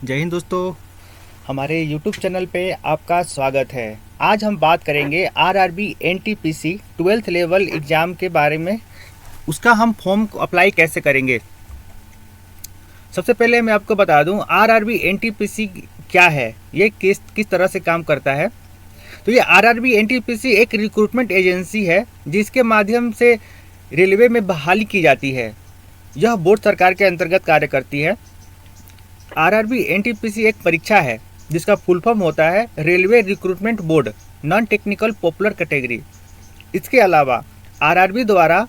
जय हिंद दोस्तों, हमारे YouTube चैनल पे आपका स्वागत है। आज हम बात करेंगे RRB NTPC 12th level exam के बारे में। उसका हम फॉर्म अप्लाई कैसे करेंगे। सबसे पहले मैं आपको बता दूं आरआरबी एनटीपीसी क्या है, ये किस तरह से काम करता है। तो ये आरआरबी एनटीपीसी एक रिक्रूटमेंट एजेंसी है जिसके माध्यम से रेलवे में बहाली की जाती है। यह बोर्ड सरकार के अंतर्गत कार्य करती है। आरआरबी एनटीपीसी एक परीक्षा है जिसका फुल फॉर्म होता है railway recruitment board non technical popular category. इसके अलावा आरआरबी द्वारा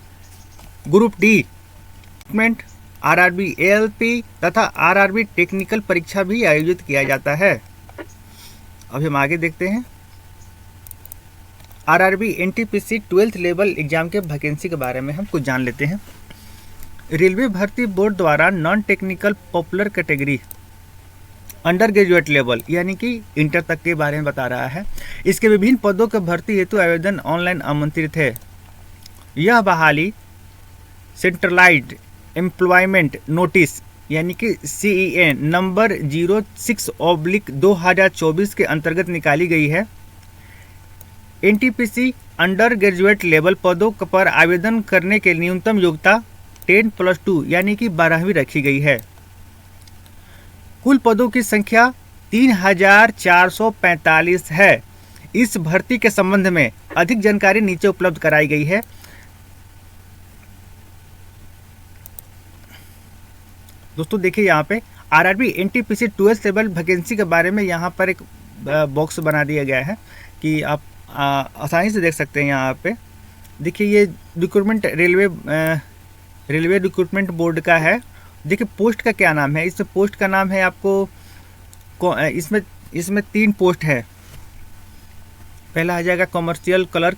group D recruitment, RRB ALP तथा आरआरबी टेक्निकल परीक्षा भी आयोजित किया जाता है। अभी हम आगे देखते हैं RRB NTPC 12th level exam के वैकेंसी के बारे में हम कुछ जान लेते हैं। रेलवे भर्ती बोर्ड द्वारा non technical popular category under graduate level यानी कि इंटर तक के बारे में बता रहा है। इसके विभिन्न पदों के भर्ती हेतु आवेदन ऑनलाइन आमंत्रित है। यह बहाली सेंट्रलाइज्ड एम्प्लॉयमेंट नोटिस यानी कि CEN नंबर 06/2024 के अंतर्गत निकाली गई है। एनटीपीसी अंडर ग्रेजुएट लेवल पदों पर आवेदन करने के न्यूनतम योग्यता 10+2 यानी कि 12वीं रखी गई है। कुल पदों की संख्या 3445 है। इस भर्ती के संबंध में अधिक जानकारी नीचे उपलब्ध कराई गई है। दोस्तों देखिए यहाँ पे RRB NTPC 12th level vacancy के बारे में यहाँ पर एक बॉक्स बना दिया गया है कि आप आसानी से देख सकते हैं। यहाँ पे देखिए ये रिक्रूटमेंट रेलवे रिक्रूटमेंट बोर्ड का है। देखिए पोस्ट का क्या नाम है। इसमें पोस्ट का नाम है आपको इसमें 3 पोस्ट है। पहला आ जाएगा कमर्शियल क्लर्क,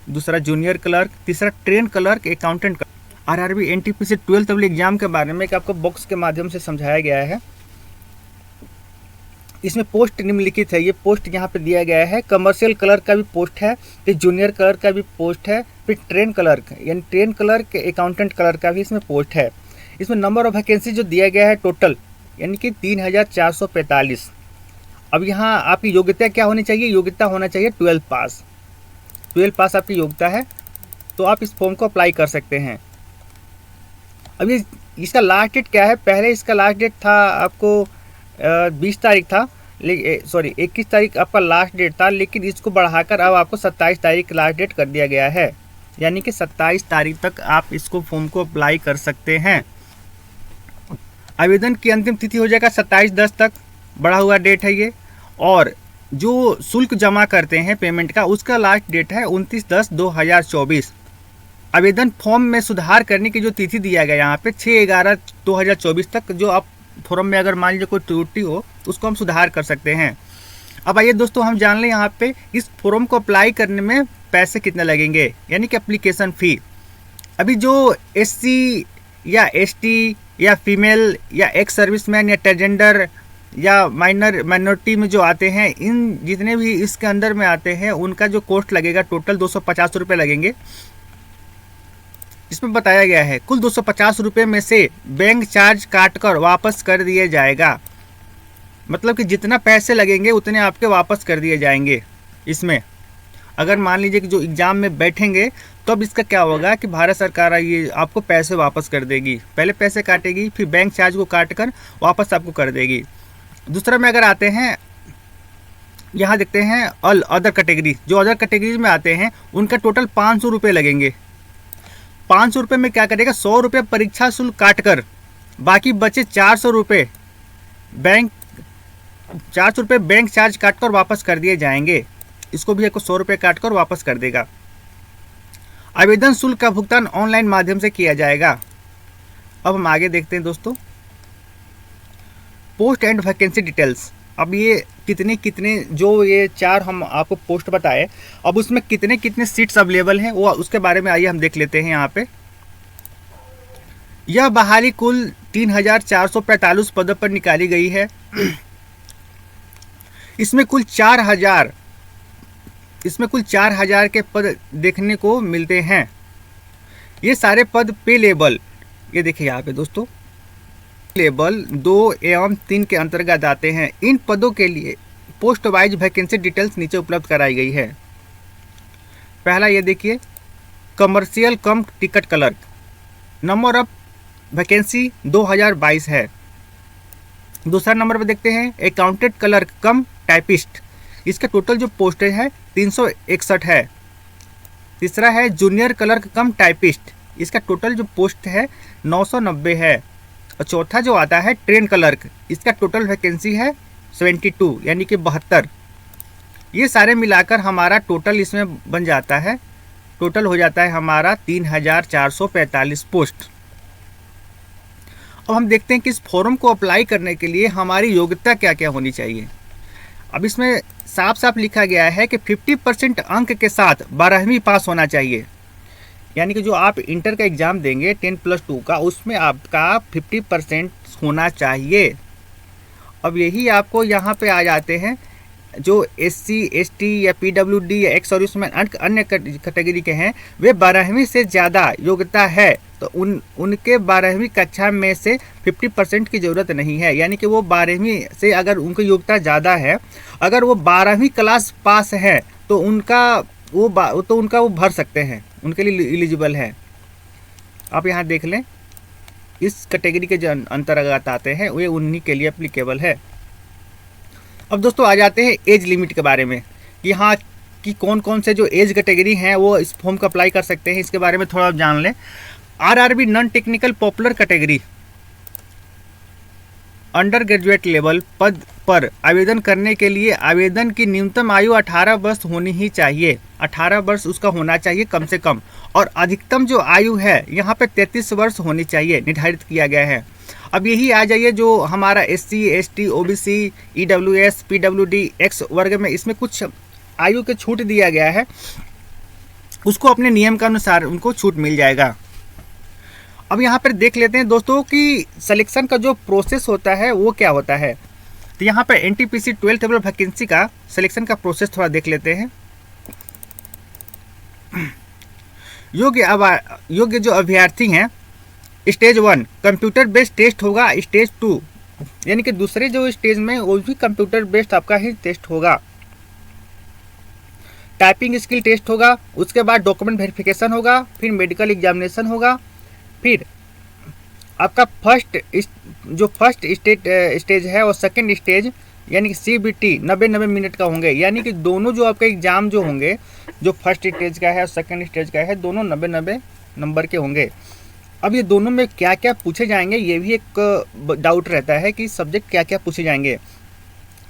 दूसरा जूनियर क्लर्क, तीसरा train clerk, accountant. RRB NTPC 12th level exam के बारे में एक आपको बॉक्स के माध्यम से समझाया गया है। इसमें पोस्ट निम्नलिखित है। ये पोस्ट यहाँ पे दिया गया है। कमर्शियल क्लर्क का भी पोस्ट है, फिर जूनियर क्लर्क का भी पोस्ट है, फिर ट्रेन क्लर्क यानी ट्रेन क्लर्क, अकाउंटेंट क्लर्क का भी इसमें पोस्ट है। इसमें नंबर ऑफ वैकेंसी जो दिया गया है टोटल यानी कि 3445। अब यहाँ आपकी योग्यता क्या होनी चाहिए। योग्यता होना चाहिए 12 पास। 12 पास आपकी योग्यता है तो आप इस फॉर्म को अप्लाई कर सकते हैं। अब ये इसका लास्ट डेट क्या है। पहले इसका लास्ट डेट था आपको 20 तारीख था, सॉरी 21 तारीख आपका लास्ट डेट था, लेकिन इसको बढ़ाकर अब आपको 27 तारीख लास्ट डेट कर दिया गया है। यानी कि 27 तारीख तक आप इसको फॉर्म को अप्लाई कर सकते हैं। आवेदन की अंतिम तिथि हो जाएगा 27/10 तक, बढ़ा हुआ डेट है ये। और जो शुल्क जमा करते हैं पेमेंट का, उसका लास्ट डेट है 29/10/2024। आवेदन फॉर्म में सुधार करने की जो तिथि दिया गया यहाँ पे 6/11/2024 तक, जो आप फॉर्म में अगर मान लीजिए कोई त्रुटि हो उसको हम सुधार कर सकते हैं। अब आइए दोस्तों हम जान लें यहाँ पे इस फॉर्म को अप्लाई करने में पैसे कितने लगेंगे यानी कि एप्लीकेशन फ़ी। अभी जो SC या ST या फीमेल या एक्स सर्विसमैन या ट्रांसजेंडर या माइनॉरिटी में जो आते हैं, इन जितने भी इसके अंदर में आते हैं उनका जो कॉस्ट लगेगा टोटल 250 रुपये लगेंगे। इसमें बताया गया है कुल 250 रुपये में से बैंक चार्ज काटकर वापस कर दिया जाएगा। मतलब कि जितना पैसे लगेंगे उतने आपके वापस कर दिए जाएंगे। इसमें अगर मान लीजिए कि जो एग्ज़ाम में बैठेंगे तो अब इसका क्या होगा कि भारत सरकार ये आपको पैसे वापस कर देगी। पहले पैसे काटेगी, फिर बैंक चार्ज को काट कर वापस आपको कर देगी। दूसरा में अगर आते हैं, यहाँ देखते हैं अदर कैटेगरी। जो अदर कैटेगरीज में आते हैं उनका टोटल 500 रुपये लगेंगे। 500 रुपये में क्या करेगा, 100 रुपये परीक्षा शुल्क काट कर बाकी बचे 400 रुपये बैंक चार्ज काट कर वापस कर दिए जाएंगे। इसको भी आपको 100 रुपये काट कर वापस कर देगा। आवेदन शुल्क का भुगतान ऑनलाइन माध्यम से किया जाएगा। अब हम आगे देखते हैं दोस्तों पोस्ट एंड वैकेंसी डिटेल्स। अब ये कितने जो ये 4 हम आपको पोस्ट बताए, अब उसमें कितने सीट्स अवेलेबल हैं वो उसके बारे में आइए हम देख लेते हैं। यहाँ पे यह बहाली कुल 3445 पदों पर निकाली गई है। इसमें कुल 4000 के पद देखने को मिलते हैं। ये सारे पद पे लेवल, ये देखिए यहाँ पे दोस्तों लेवल 2 एवं 3 के अंतर्गत आते हैं। इन पदों के लिए पोस्ट वाइज वैकेंसी डिटेल्स नीचे उपलब्ध कराई गई है। पहला ये देखिए, commercial come ticket clerk, number of vacancy 2022 है। दूसरा नंबर पर देखते हैं अकाउंटेंट क्लर्क कम टाइपिस्ट, इसका टोटल जो पोस्टेज है 361 है। तीसरा है जूनियर क्लर्क कम टाइपिस्ट, इसका टोटल जो पोस्ट है 990 है। और चौथा जो आता है ट्रेन क्लर्क, इसका टोटल वैकेंसी है 72 यानी कि 72। ये सारे मिलाकर हमारा टोटल इसमें बन जाता है, टोटल हो जाता है हमारा 3445 पोस्ट। अब हम देखते हैं कि इस फॉर्म को अप्लाई करने के लिए हमारी योग्यता क्या क्या होनी चाहिए। अब इसमें साफ साफ लिखा गया है कि 50% अंक के साथ 12वीं पास होना चाहिए, यानी कि जो आप इंटर का एग्ज़ाम देंगे 10+2 का, उसमें आपका 50% होना चाहिए। अब यही आपको यहाँ पे आ जाते हैं जो SC, ST या PWD या एक्स सर्विसमैन अन्य कैटेगरी के हैं, वे 12वीं से ज़्यादा योग्यता है तो उनके 12वीं कक्षा में से 50% की ज़रूरत नहीं है। यानी कि वो 12वीं से अगर उनकी योग्यता ज़्यादा है, अगर वो 12वीं क्लास पास है तो उनका वो भर सकते हैं, उनके लिए एलिजिबल है। आप यहाँ देख लें, इस कैटेगरी के जो अंतर्गत आते हैं वे उन्हीं के लिए एप्लीकेबल है। अब दोस्तों आ जाते हैं एज लिमिट के बारे में कि हाँ कि कौन कौन से जो एज कैटेगरी हैं वो इस फॉर्म को अप्लाई कर सकते हैं। इसके बारे में थोड़ा जान लें। RRB non technical popular category under graduate level पद पर आवेदन करने के लिए आवेदन की न्यूनतम आयु 18 वर्ष होनी ही चाहिए। 18 वर्ष उसका होना चाहिए कम से कम, और अधिकतम जो आयु है यहाँ पे 33 वर्ष होनी चाहिए, निर्धारित किया गया है। अब यही आ जाइए जो हमारा SC, ST, OBC, EWS, PWD, X वर्ग में इसमें कुछ आयु के छूट दिया गया है, उसको अपने नियम के अनुसार उनको छूट मिल जाएगा। अब यहाँ पर देख लेते हैं दोस्तों कि सिलेक्शन का जो प्रोसेस होता है वो क्या होता है। तो यहाँ पर NTPC 12th लेवल वैकेंसी का सिलेक्शन का प्रोसेस थोड़ा देख लेते हैं। योग्य जो अभ्यर्थी हैं, स्टेज 1 कंप्यूटर बेस्ड टेस्ट होगा, स्टेज 2 यानी कि दूसरे जो स्टेज में वो भी कंप्यूटर बेस्ड आपका ही टेस्ट होगा, टाइपिंग स्किल टेस्ट होगा, उसके बाद डॉक्यूमेंट वेरिफिकेशन होगा, फिर मेडिकल एग्जामिनेशन होगा, फिर आपका फर्स्ट स्टेज है और सेकंड स्टेज यानी कि CBT 90 मिनट का होंगे। यानी कि दोनों जो आपके एग्ज़ाम जो होंगे, जो फर्स्ट स्टेज का है और सेकंड स्टेज का है, दोनों 90 नंबर के होंगे। अब ये दोनों में क्या क्या पूछे जाएंगे ये भी एक डाउट रहता है कि सब्जेक्ट क्या क्या पूछे जाएंगे।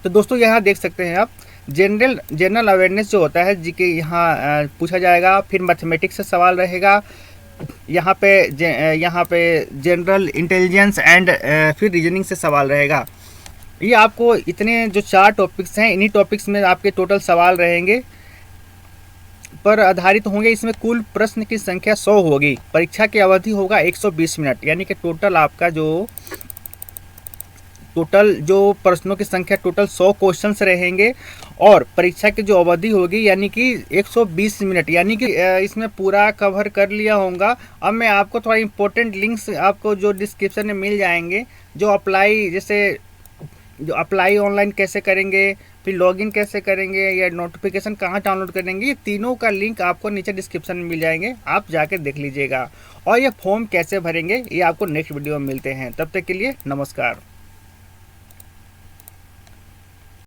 तो दोस्तों यहाँ देख सकते हैं आप, जनरल अवेयरनेस जो होता है जीके यहाँ पूछा जाएगा, फिर मैथमेटिक्स से सवाल रहेगा, यहाँ पे जनरल इंटेलिजेंस एंड फिर रीजनिंग से सवाल रहेगा। ये आपको इतने जो 4 टॉपिक्स हैं, इन्हीं टॉपिक्स में आपके टोटल सवाल रहेंगे पर आधारित होंगे। इसमें कुल प्रश्न की संख्या 100 होगी। परीक्षा की अवधि होगा 120 मिनट, यानी कि टोटल आपका जो प्रश्नों की संख्या टोटल 100 क्वेश्चंस रहेंगे और परीक्षा की जो अवधि होगी यानी कि 120 मिनट, यानी कि इसमें पूरा कवर कर लिया होगा। अब मैं आपको थोड़ा इंपॉर्टेंट लिंक्स आपको जो डिस्क्रिप्शन में मिल जाएंगे, जो अप्लाई ऑनलाइन कैसे करेंगे, फिर लॉगिन कैसे करेंगे या नोटिफिकेशन कहाँ डाउनलोड करेंगे, ये तीनों का लिंक आपको नीचे डिस्क्रिप्शन में मिल जाएंगे, आप जाके देख लीजिएगा। और ये फॉर्म कैसे भरेंगे ये आपको नेक्स्ट वीडियो में मिलते हैं। तब तक के लिए नमस्कार।